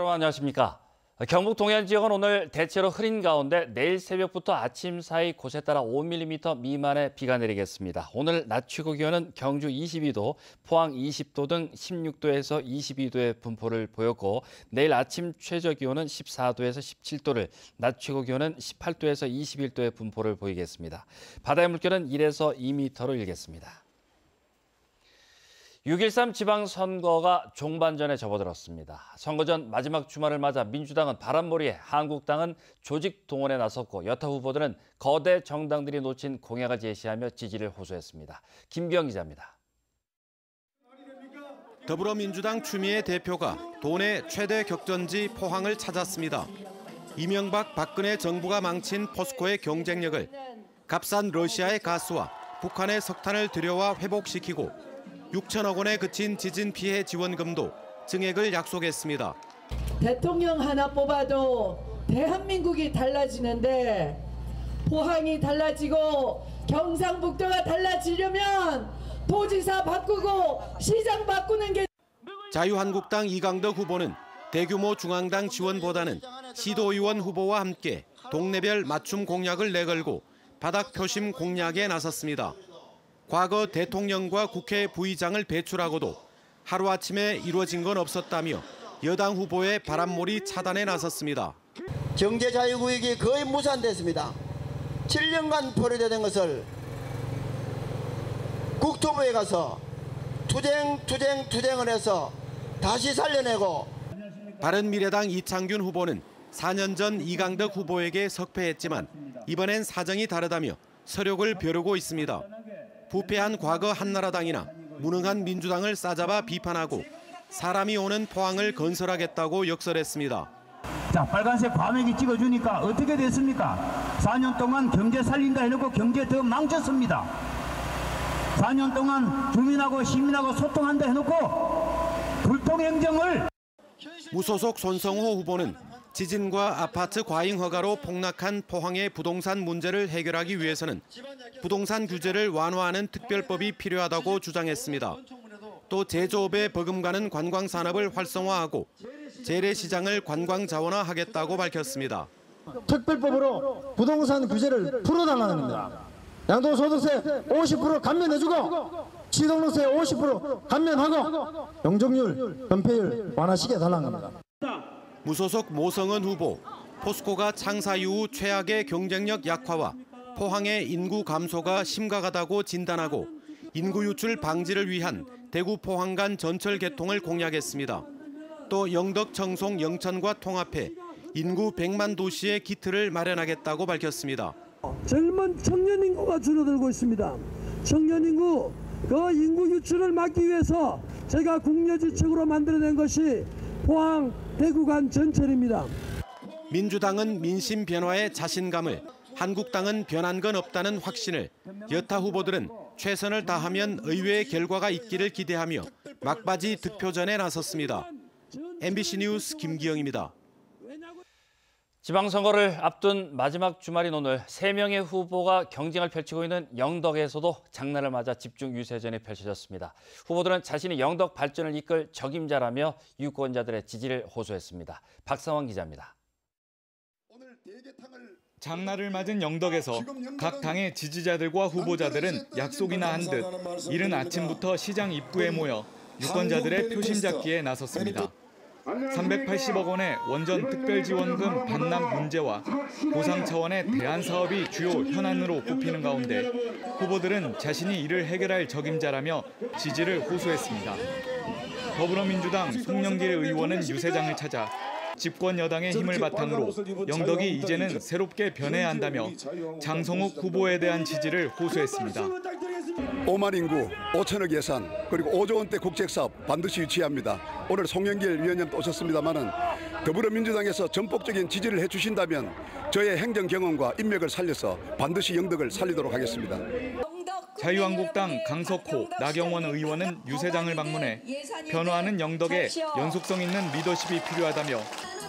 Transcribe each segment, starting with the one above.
여러분 안녕하십니까? 경북 동해안 지역은 오늘 대체로 흐린 가운데 내일 새벽부터 아침 사이 곳에 따라 5mm 미만의 비가 내리겠습니다. 오늘 낮 최고 기온은 경주 22도, 포항 20도 등 16도에서 22도의 분포를 보였고 내일 아침 최저 기온은 14도에서 17도를, 낮 최고 기온은 18도에서 21도의 분포를 보이겠습니다. 바다의 물결은 1에서 2m로 일겠습니다. 6.13 지방선거가 종반전에 접어들었습니다. 선거 전 마지막 주말을 맞아 민주당은 바람몰이에, 한국당은 조직 동원에 나섰고 여타 후보들은 거대 정당들이 놓친 공약을 제시하며 지지를 호소했습니다. 김기영 기자입니다. 더불어민주당 추미애 대표가 도내 최대 격전지 포항을 찾았습니다. 이명박 박근혜 정부가 망친 포스코의 경쟁력을 값싼 러시아의 가스와 북한의 석탄을 들여와 회복시키고 6천억 원에 그친 지진 피해 지원금도 증액을 약속했습니다. 대통령 하나 뽑아도 대한민국이 달라지는데 포항이 달라지고 경상북도가 달라지려면 도지사 바꾸고 시장 바꾸는 게. 자유한국당 이강덕 후보는 대규모 중앙당 지원보다는 시도의원 후보와 함께 동네별 맞춤 공약을 내걸고 바닥 표심 공략에 나섰습니다. 과거 대통령과 국회 부의장을 배출하고도 하루아침에 이루어진 건 없었다며 여당 후보의 바람몰이 차단에 나섰습니다. 경제자유구역이 거의 무산됐습니다. 7년간 포로된 것을 국토부에 가서 투쟁을 해서 다시 살려내고. 바른미래당 이창균 후보는 4년 전 이강덕 후보에게 석패했지만 이번엔 사정이 다르다며 서력을 벼르고 있습니다. 부패한 과거 한나라당이나 무능한 민주당을 싸잡아 비판하고 사람이 오는 포항을 건설하겠다고 역설했습니다. 자, 빨간색 과메기 찍어주니까 어떻게 됐습니까? 4년 동안 경제 살린다 해놓고 경제 더 망쳤습니다. 4년 동안 주민하고 시민하고 소통한다 해놓고 불통행정을. 무소속 손성호 후보는 지진과 아파트 과잉 허가로 폭락한 포항의 부동산 문제를 해결하기 위해서는 부동산 규제를 완화하는 특별법이 필요하다고 주장했습니다. 또 제조업에 버금가는 관광산업을 활성화하고 재래시장을 관광 자원화하겠다고 밝혔습니다. 특별법으로 부동산 규제를 풀어달라는 겁니다. 양도소득세 50% 감면해주고 취득세 50% 감면하고 용적률, 연폐율 완화시켜달라는 겁니다. 무소속 모성은 후보, 포스코가 창사 이후 최악의 경쟁력 약화와 포항의 인구 감소가 심각하다고 진단하고 인구 유출 방지를 위한 대구 포항 간 전철 개통을 공약했습니다. 또 영덕, 청송, 영천과 통합해 인구 100만 도시의 기틀을 마련하겠다고 밝혔습니다. 젊은 청년 인구가 줄어들고 있습니다. 청년 인구, 그 인구 유출을 막기 위해서 제가 국려지책으로 만들어낸 것이 포항 대구 간 전철입니다. 민주당은 민심 변화에 자신감을, 한국당은 변한 건 없다는 확신을, 여타 후보들은 최선을 다하면 의외의 결과가 있기를 기대하며 막바지 득표전에 나섰습니다. MBC 뉴스 김기영입니다. 지방선거를 앞둔 마지막 주말인 오늘 3명의 후보가 경쟁을 펼치고 있는 영덕에서도 장날을 맞아 집중 유세전이 펼쳐졌습니다. 후보들은 자신이 영덕 발전을 이끌 적임자라며 유권자들의 지지를 호소했습니다. 박상원 기자입니다. 장날을 맞은 영덕에서 각 당의 지지자들과 후보자들은 약속이나 한 듯 이른 아침부터 시장 입구에 모여 유권자들의 표심 잡기에 나섰습니다. 380억 원의 원전 특별지원금 반납 문제와 보상 차원의 대안 사업이 주요 현안으로 꼽히는 가운데 후보들은 자신이 이를 해결할 적임자라며 지지를 호소했습니다. 더불어민주당 송영길 의원은 유세장을 찾아 집권 여당의 힘을 바탕으로 영덕이 이제는 새롭게 변해야 한다며 장성욱 후보에 대한 지지를 호소했습니다. 5만 인구, 5천억 예산, 그리고 5조 원대 국책사업 반드시 유치합니다. 오늘 송영길 위원님도 오셨습니다마는 더불어민주당에서 전폭적인 지지를 해주신다면 저의 행정 경험과 인맥을 살려서 반드시 영덕을 살리도록 하겠습니다. 자유한국당 강석호, 나경원 의원은 유세장을 방문해 변화하는 영덕에 연속성 있는 리더십이 필요하다며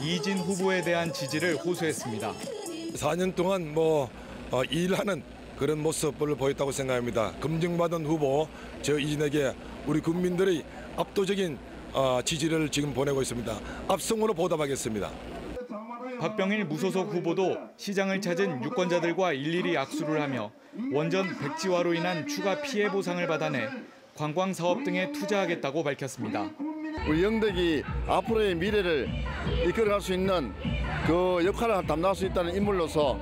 이진 후보에 대한 지지를 호소했습니다. 4년 동안 일하는 그런 모습을 보였다고 생각합니다. 검증받은 후보 저 이진에게 우리 국민들의 압도적인 지지를 지금 보내고 있습니다. 압승으로 보답하겠습니다. 박병일 무소속 후보도 시장을 찾은 유권자들과 일일이 악수를 하며 원전 백지화로 인한 추가 피해 보상을 받아내 관광 사업 등에 투자하겠다고 밝혔습니다. 우리 영덕이 앞으로의 미래를 이끌어갈 수 있는 그 역할을 담당할 수 있다는 인물로서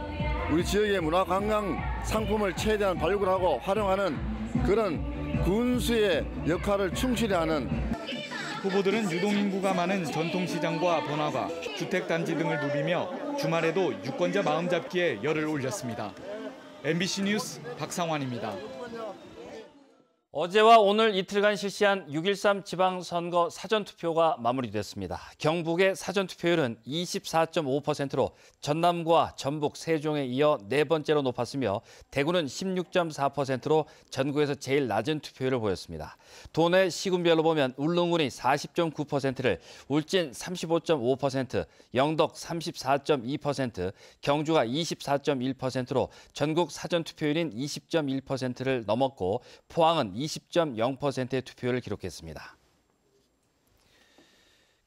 우리 지역의 문화관광 상품을 최대한 발굴하고 활용하는 그런 군수의 역할을 충실히 하는. 후보들은 유동인구가 많은 전통시장과 번화가, 주택단지 등을 누비며 주말에도 유권자 마음잡기에 열을 올렸습니다. MBC 뉴스 박상환입니다. 어제와 오늘 이틀간 실시한 6.13 지방선거 사전투표가 마무리됐습니다. 경북의 사전투표율은 24.5%로 전남과 전북, 세종에 이어 네 번째로 높았으며 대구는 16.4%로 전국에서 제일 낮은 투표율을 보였습니다. 도내 시군별로 보면 울릉군이 40.9%를, 울진 35.5%, 영덕 34.2%, 경주가 24.1%로 전국 사전투표율인 20.1%를 넘었고 포항은 20.0%의 투표율을 기록했습니다.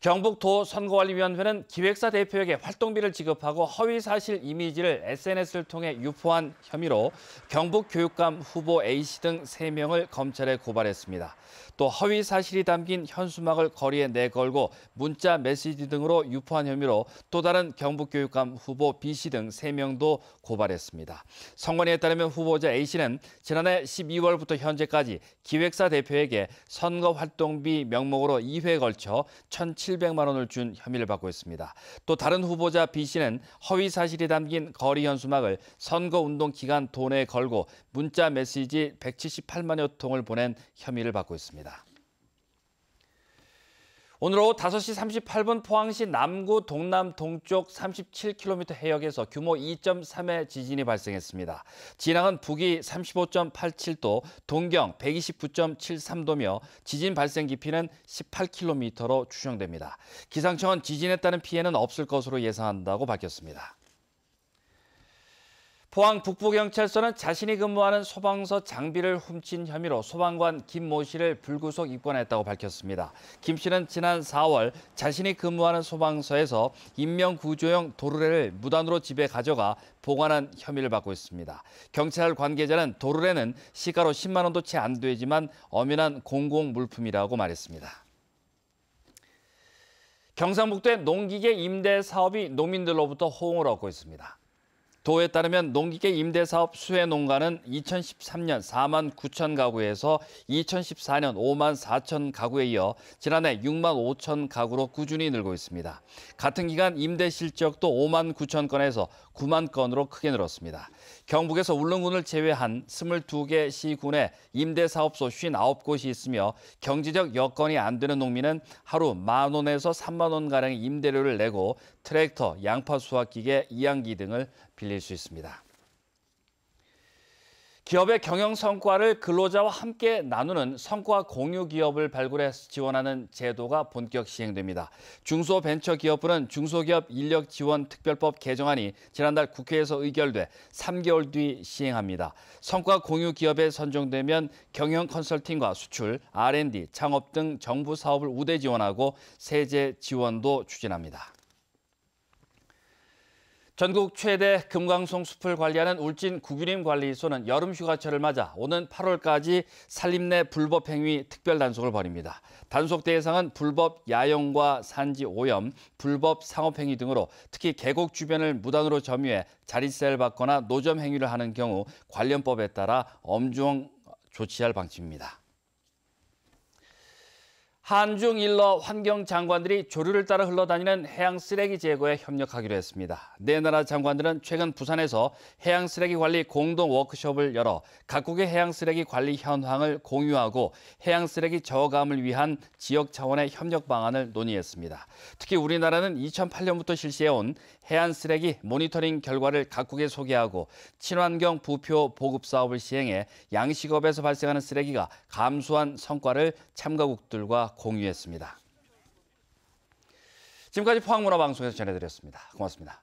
경북도 선거관리위원회는 기획사 대표에게 활동비를 지급하고 허위사실 이미지를 SNS를 통해 유포한 혐의로 경북교육감 후보 A씨 등 3명을 검찰에 고발했습니다. 또 허위사실이 담긴 현수막을 거리에 내걸고 문자 메시지 등으로 유포한 혐의로 또 다른 경북교육감 후보 B씨 등 3명도 고발했습니다. 선관위에 따르면 후보자 A씨는 지난해 12월부터 현재까지 기획사 대표에게 선거활동비 명목으로 2회에 걸쳐 1,700만 원을 준 혐의를 받고 있습니다. 또 다른 후보자 B씨는 허위사실이 담긴 거리 현수막을 선거운동 기간 도내에 걸고 문자 메시지 178만여 통을 보낸 혐의를 받고 있습니다. 오늘 오후 5시 38분 포항시 남구 동남 동쪽 37km 해역에서 규모 2.3의 지진이 발생했습니다. 진앙은 북위 35.87도, 동경 129.73도며 지진 발생 깊이는 18km로 추정됩니다. 기상청은 지진에 따른 피해는 없을 것으로 예상한다고 밝혔습니다. 포항 북부경찰서는 자신이 근무하는 소방서 장비를 훔친 혐의로 소방관 김 모 씨를 불구속 입건했다고 밝혔습니다. 김 씨는 지난 4월 자신이 근무하는 소방서에서 인명구조용 도르래를 무단으로 집에 가져가 보관한 혐의를 받고 있습니다. 경찰 관계자는 도르래는 시가로 10만 원도 채 안 되지만 엄연한 공공물품이라고 말했습니다. 경상북도의 농기계 임대 사업이 농민들로부터 호응을 얻고 있습니다. 도에 따르면 농기계 임대사업 수혜 농가는 2013년 4만 9천 가구에서 2014년 5만 4천 가구에 이어 지난해 6만 5천 가구로 꾸준히 늘고 있습니다. 같은 기간 임대 실적도 5만 9천 건에서 9만 건으로 크게 늘었습니다. 경북에서 울릉군을 제외한 22개 시군에 임대사업소 59곳이 있으며 경제적 여건이 안 되는 농민은 하루 10,000원에서 3만 원가량의 임대료를 내고 트랙터, 양파 수확기계, 이양기 등을 빌릴 수 있습니다. 기업의 경영 성과를 근로자와 함께 나누는 성과 공유 기업을 발굴해서 지원하는 제도가 본격 시행됩니다. 중소벤처기업부는 중소기업 인력 지원 특별법 개정안이 지난달 국회에서 의결돼 3개월 뒤 시행합니다. 성과 공유 기업에 선정되면 경영 컨설팅과 수출, R&D, 창업 등 정부 사업을 우대 지원하고 세제 지원도 추진합니다. 전국 최대 금강송 숲을 관리하는 울진 국유림관리소는 여름휴가철을 맞아 오는 8월까지 산림내 불법행위 특별단속을 벌입니다. 단속 대상은 불법 야영과 산지 오염, 불법 상업행위 등으로 특히 계곡 주변을 무단으로 점유해 자릿세를 받거나 노점 행위를 하는 경우 관련법에 따라 엄중 조치할 방침입니다. 한중 일러 환경장관들이 조류를 따라 흘러다니는 해양 쓰레기 제거에 협력하기로 했습니다. 네 나라 장관들은 최근 부산에서 해양 쓰레기 관리 공동 워크숍을 열어 각국의 해양 쓰레기 관리 현황을 공유하고 해양 쓰레기 저감을 위한 지역 차원의 협력 방안을 논의했습니다. 특히 우리나라는 2008년부터 실시해온 해안 쓰레기 모니터링 결과를 각국에 소개하고 친환경 부표 보급 사업을 시행해 양식업에서 발생하는 쓰레기가 감소한 성과를 참가국들과 공유했습니다. 지금까지 포항문화방송에서 전해드렸습니다. 고맙습니다.